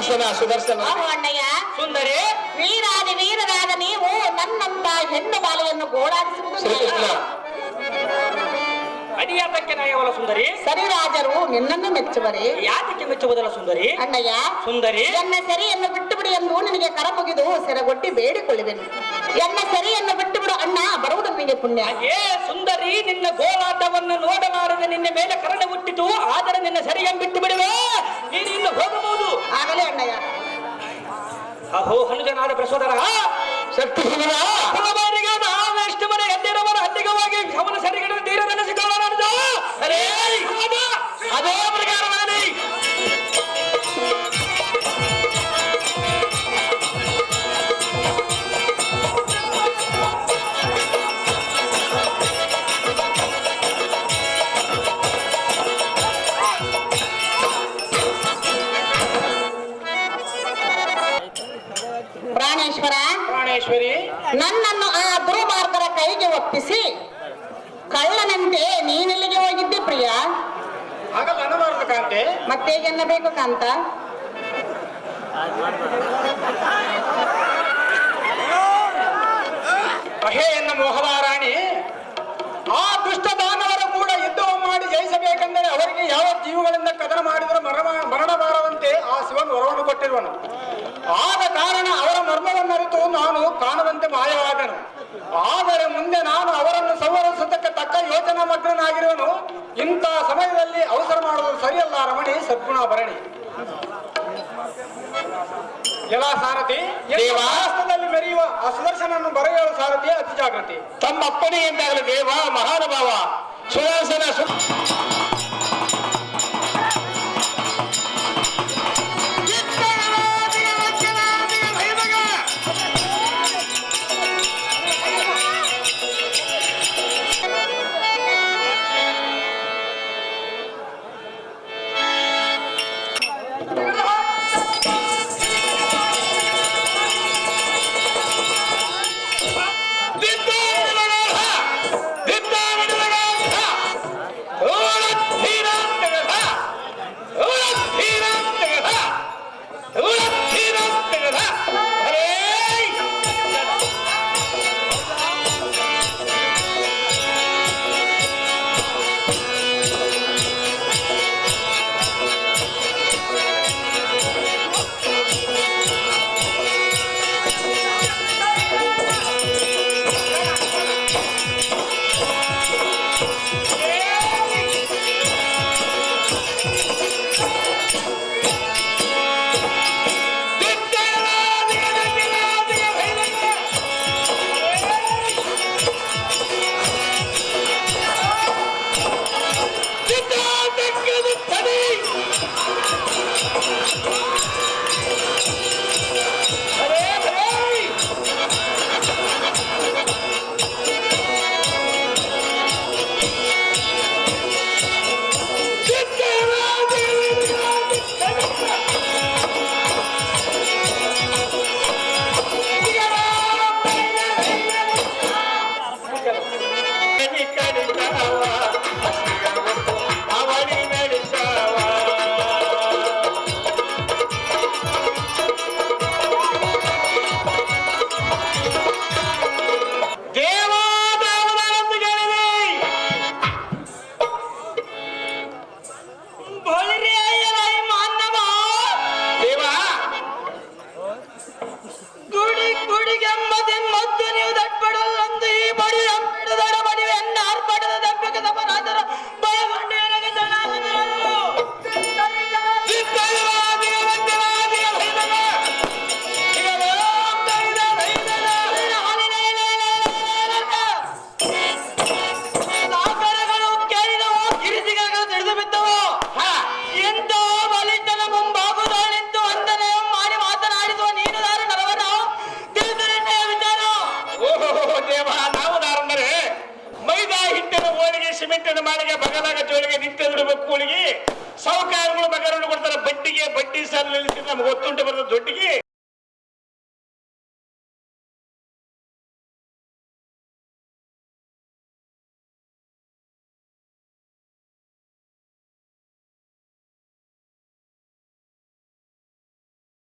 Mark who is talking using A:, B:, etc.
A: ಸುದರ್ಶನ
B: ಅಣ್ಣಯ್ಯ
A: ಸುಂದರಿ
B: ವೀರಾದಿ ವೀರರಾದ ನೀವು ನನ್ನಂತ ಹೆಣ್ಣು ಬಾಲೆಯನ್ನು ಗೋಳಾಡಿಸುವುದು
A: ಅಡಿಯಾತಕ್ಕೆ ನಾಯವಲ್ಲ ಸುಂದರಿ.
B: ಸರಿರಾಜರು ನಿನ್ನನ್ನು ಮೆಚ್ಚುವರೆ.
A: ಯಾತಕ್ಕೆ ಮೆಚ್ಚುವುದಲ್ಲ ಸುಂದರಿ?
B: ಅಣ್ಣಯ್ಯ
A: ಸುಂದರಿ
B: ಎನ್ನ ಸರಿಯನ್ನು ಬಿಟ್ಟು ಬಿಡಿ ಎಂದು ನಿನಗೆ ಕರ ಮುಗಿದು ಸೆರಗೊಟ್ಟಿ ಬೇಡಿಕೊಳ್ಳುವೆನು. ಎನ್ನ ಸರಿಯನ್ನು ಬಿಟ್ಟು ಬಿಡು ಅಣ್ಣ, ಬರುವುದು ನಿನಗೆ ಪುಣ್ಯ.
A: ಏ ಸುಂದರಿ, ನಿನ್ನ ಗೋಳಾಟವನ್ನು ನೋಡಲಾರದೆ ನಿನ್ನ ಮೇಲೆ ಕರುಣೆ ಹುಟ್ಟಿತು. ಆದರೆ ನಿನ್ನ ಸರಿಯನ್ನು ಬಿಟ್ಟು ಬಿಡುವೆ, ನೀನು ಇನ್ನು ಹೋಗಬಹುದು.
B: ಆಗಲೇ ಅಣ್ಣಯ್ಯ.
A: ಅಹೋ ಹನುಜನಾದ ಪ್ರಸೋದರ ಶಕ್ತಿಗೆ ನಾವೆಷ್ಟು ಮನೆ ಎದ್ದಿರವರ ಹತ್ತಿಗವಾಗಿ ಅವನ ಸರಿಗಿಡ ತೀರ ನೆನೆಸಿಕೊಳ್ಳೋಣ. ಅದೇ ಪ್ರಕಾರವಾಗಿ ಪ್ರಾಣೇಶ್ವರಿ,
B: ನನ್ನನ್ನು ಆ ದುರ್ಮಾರ್ಗರ ಕೈಗೆ ಒಪ್ಪಿಸಿ ಕಳ್ಳನಂತೆ ನೀನೆಲ್ಲಿಗೆ ಹೋಗಿದ್ದೆ ಪ್ರಿಯ?
A: ಹಾಗಲ್ಲ ಅನ್ನಬಾರದು ಕಾಂತೆ.
B: ಮತ್ತೇಗೆನ್ನಬೇಕು ಕಾಂತ?
A: ಅಹೇ ಎನ್ನ ಮೋಹವಾರಾಣಿ, ಆ ದುಷ್ಟ ದಾನವರು ಕೂಡ ಯುದ್ಧವ ಮಾಡಿ ಜಯಿಸಬೇಕೆಂದರೆ ಅವರಿಗೆ ಯಾವ ಜೀವಗಳಿಂದ ಕದನ ಮಾಡಿದರೂ ಮರಣಬಾರದಂತೆ ಆ ಶಿವನ್ ವರವನ್ನು ಕೊಟ್ಟಿರುವನು. ಆದ ಕಾರಣ ಅವರ ಮರ್ಮವನ್ನರಿತು ನಾನು ಕಾಣುವಂತೆ ಮಾಯವಾದನು. ಆದರೆ ಮುಂದೆ ನಾನು ಅವರನ್ನು ಸಂವರಿಸುವುದಕ್ಕೆ ತಕ್ಕ ಯೋಚನಾ ಮಗ್ನನಾಗಿರುವನು. ಇಂಥ ಸಮಯದಲ್ಲಿ ಅವಸರ ಮಾಡುವುದು ಸರಿಯಲ್ಲ ರಮಣಿ, ಸದ್ಗುಣಾಭರಣಿ. ಎಲ್ಲ ಸಾರಥಿ, ದೇವಾಸ್ತದಲ್ಲಿ ಮೆರೆಯುವ ಆ ಸುದರ್ಶನನ್ನು ಬರೆಯಲು ಸಾರಥಿ ಅತಿ ಜಾಗೃತಿ.
C: ತಮ್ಮ ಅಪ್ಪಣೆ ಎಂದಾಗಲಿ ದೇವ ಮಹಾನುಭಾವ ಸುದರ್ಶನ ಸಿಮೆಂಟಿನ ಮಾಳಿಗೆ ಬಗಲಾಗ ಜೋಳಿಗೆ ನಿಂತು ಬಿಡಬೇಕು ಕೂಳಿಗೆ. ಸಾಹುಕಾರಗಳು ಬಗರನ್ನು ಕೊಡ್ತಾರೆ ಬಡ್ಡಿಗೆ, ಬಡ್ಡಿ ಸಾಲ ನಮ್ಗೆ ಗೊತ್ತುಂಟು ಬರೋದು ದೊಡ್ಡಿಗೆ.